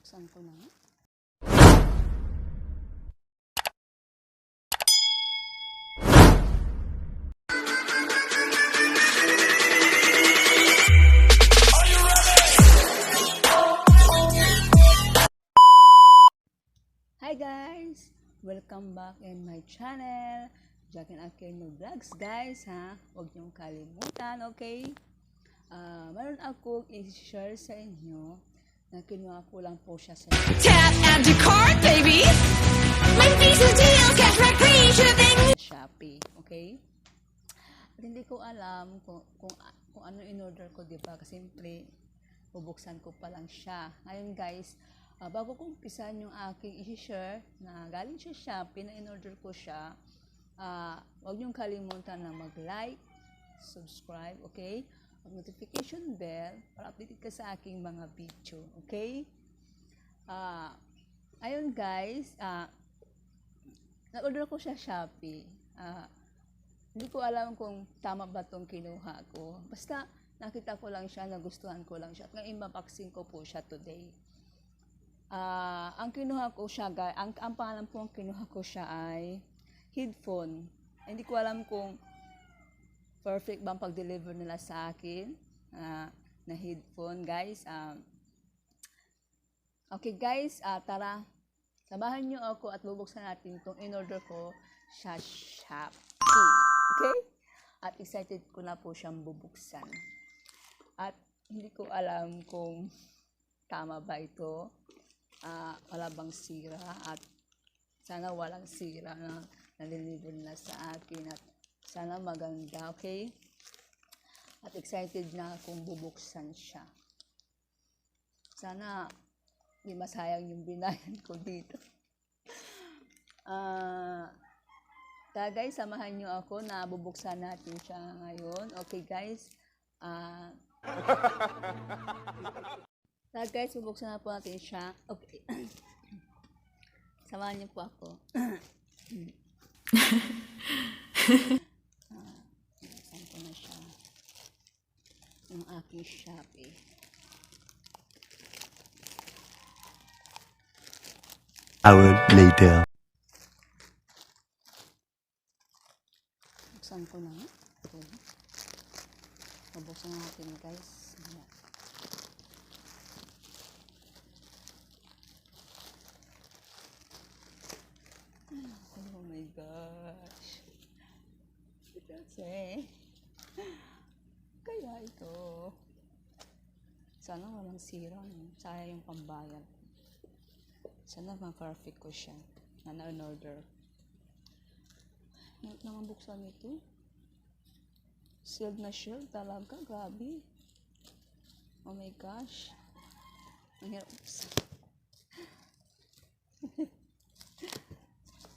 Buksan ko na. Hi guys! Welcome back in my channel, Jakelyn Aquino Vlogs guys ha. Huwag niyong kalimutan, okay? Meron akong i-share sa inyo na kinuha ko lang po siya sa Tap and your card, baby! My Visa deals, cashback free shipping! Shopee, okay? At hindi ko alam kung ano in-order ko, diba? Kasi simple, bubuksan ko pa lang siya. Ngayon guys, bago ko umpisan yung aking i-share na galing siya Shopee na in-order ko siya, huwag niyong kalimutan na mag-like, subscribe, okay? Notification bell para updated ka sa aking mga video, okay? Ayun guys, na-order ko siya Shopee. Hindi ko alam kung tama ba itong kinuha ko. Basta nakita ko lang siya, nagustuhan ko lang siya. At ngayon mapaksing ko po siya today. Ang kinuha ko siya, guys, ang pangalan po ang kinuha ko siya ay Headphone. Hindi ko alam kung perfect bang pag-deliver nila sa akin na headphone, guys. Okay guys, tara, samahan nyo ako at bubuksan natin itong in-order ko sa Shopee. Okay? At excited ko na po siyang bubuksan. At hindi ko alam kung tama ba ito. Wala bang sira, at sana walang sira na naliliver na sa akin, at sana maganda, okay? At excited na akong bubuksan siya. Sana hindi masayang yung binayan ko dito. Kaya guys, samahan nyo ako na bubuksan natin siya ngayon. Okay guys? Guys, bubuksan na po natin siya. Okay. Samahan niyo po ako. Bubuksan ko na siya. Yung aking Shopee. Hour later. Buksan ko na. Okay. Bubuksan natin guys. Ayan. Oh my gosh. Kasi, kaya ito. Sana walang sira. Sayang yung pambayad. Sana ma-perfect ko siya na na-order. Ngayon naman buksan ito. Sealed na shield talaga. Grabe. Oh my gosh. Ang hirap buksan.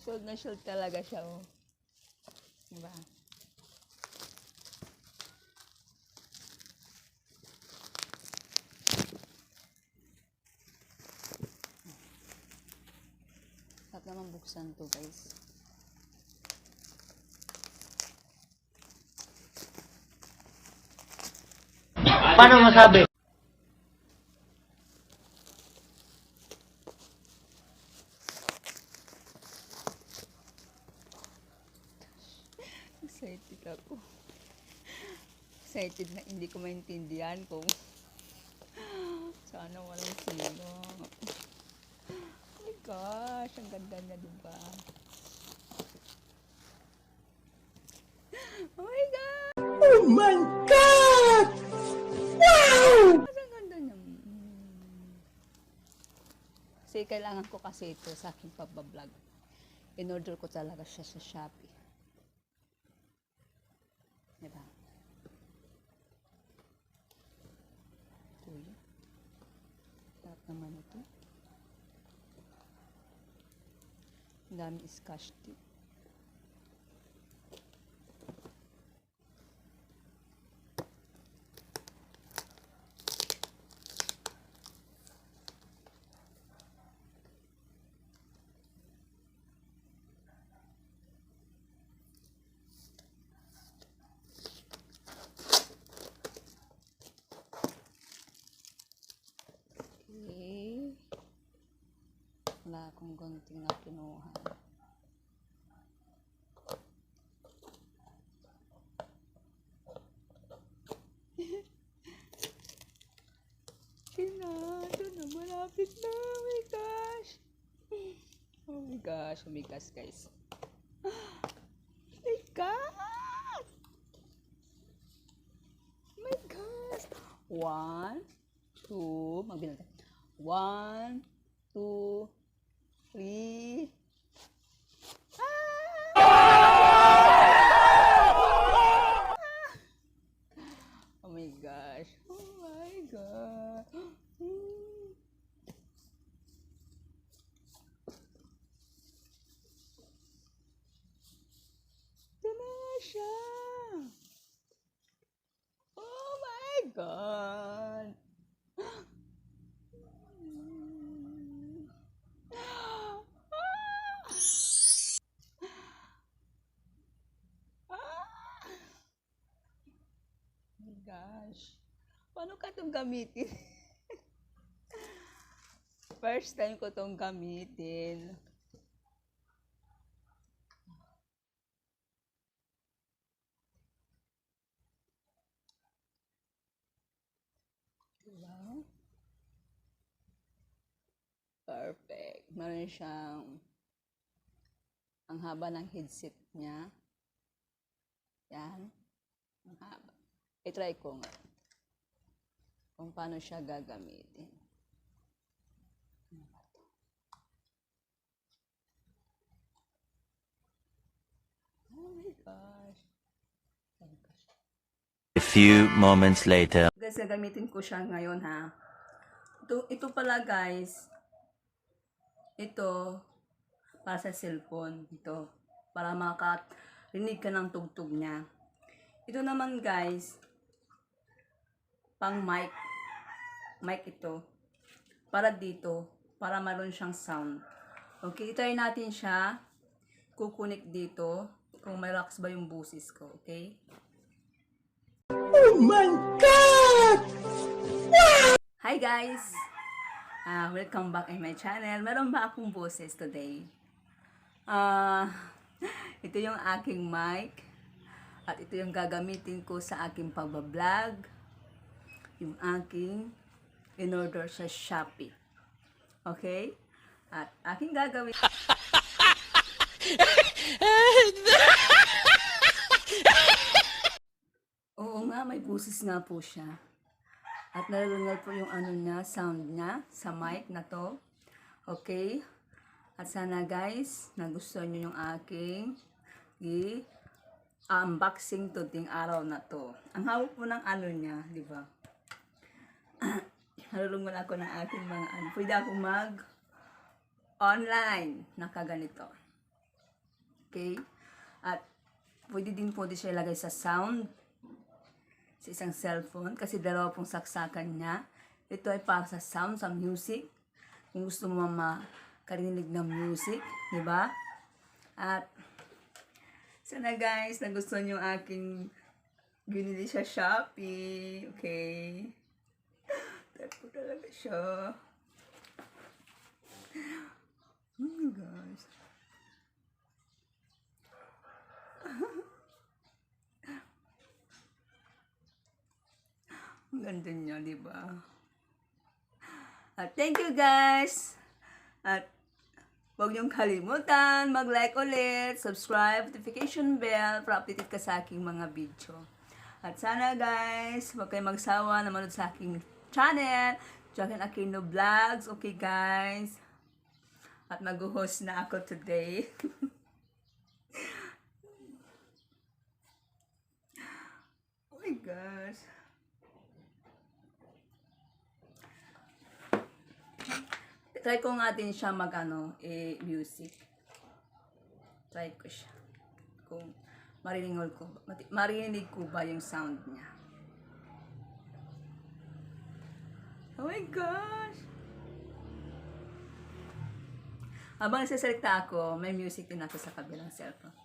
Shield na shield talaga siya, oh. Diba? Sarap naman buksan to, guys. Paano masabi? Excited ako. Excited na hindi ko maintindihan kung sana walang sino. Oh my gosh, ang ganda niya, diba? Oh my God! Oh my God! Wow! Ang ganda niya. Kasi kailangan ko kasi ito sa aking pagbablog. In-order ko talaga siya sa Shopee. Diba? Ito yun. Sarap naman ito. Ang daming scotch tape. Okay. akong gunting na kinuha. Ito na, malapit na. Oh my gosh. Oh my gosh, oh my gosh, guys. Oh my god! Oh my gosh! 1, 2, magbilang tayo. 1, 2, 3. Oh my gosh. Oh my god. Ito na siya. Oh my god. Oh my gosh. Paano ka itong gamitin? First time ko itong gamitin. Diba? Perfect. Meron siyang ang haba ng headset niya. Yan. Ang haba. I-try ko nga kung paano siya gagamitin. Oh my gosh. A few moments later. Guys, gagamitin ko siya ngayon ha. Ito pala guys. Ito para sa cellphone. Ito. Para makarinig ka ng tugtog niya. Ito naman guys. Pang mic. Mic ito. Para dito. Para meron siyang sound. Okay, try natin siya. Kukunik dito. Kung may rocks ba yung busis ko. Okay? Oh my God! Hi guys! Welcome back in my channel. Meron ba akong boses today? Ito yung aking mic. At ito yung gagamitin ko sa aking pagbablog. Yung aking in-order sa Shopee. Okay? At aking gagawin... Oo nga, may busis nga po siya. At nalulungal po yung ano niya, sound niya sa mic na to. Okay? At sana guys, nagustuhan nyo yung aking unboxing to ting araw na to. Ang hawak po ng ano niya, di ba? Nalulungal ako ng aking mga ano. Pwede ako online na kaganito. Okay? At pwede din po siya ilagay sa sound sa isang cellphone kasi dalawa pong saksakan niya. Ito ay para sa sound, sa music. Kung gusto mo makarinig ng music, di ba? At sana guys, nagustuhan yung aking binili sa Shopee. Okay? Type ko talaga siya. Oh my gosh. Ang ganda niya, di ba? At thank you guys. At huwag niyong kalimutan mag-like ulit, subscribe, notification bell para updated ka sa aking mga video. At sana guys, huwag kayong magsawa na manood sa aking channel, Jakelyn Aquino Vlogs. Okay guys? At mag-host na ako today. Oh my gosh. Try ko nga din siya music. Try ko siya. Kung marinig ko ba yung sound niya. Oh my gosh! Habang nagsasalita ako, may music din ako sa kabilang cellphone.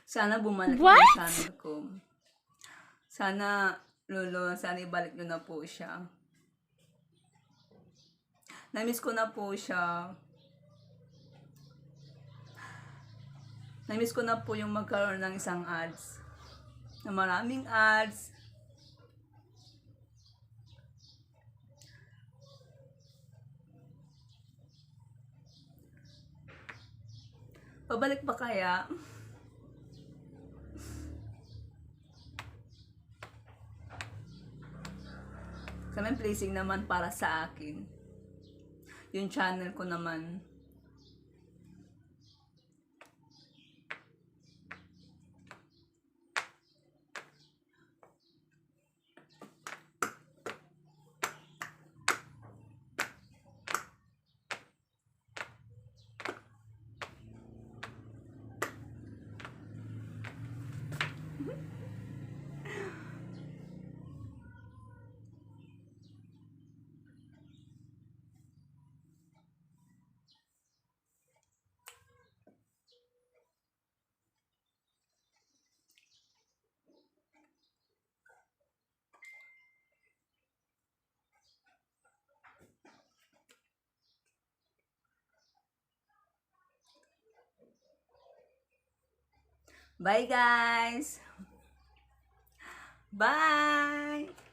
Sana bumalik What? yung channel ko. Sana, Lolo, sana ibalik nyo na po siya. Namiss ko na po siya. Namiss ko na po yung magkaroon ng isang ads. Na maraming ads. Pabalik ba kaya? Kami placing naman para sa akin. Yung channel ko naman. Bye guys! Bye!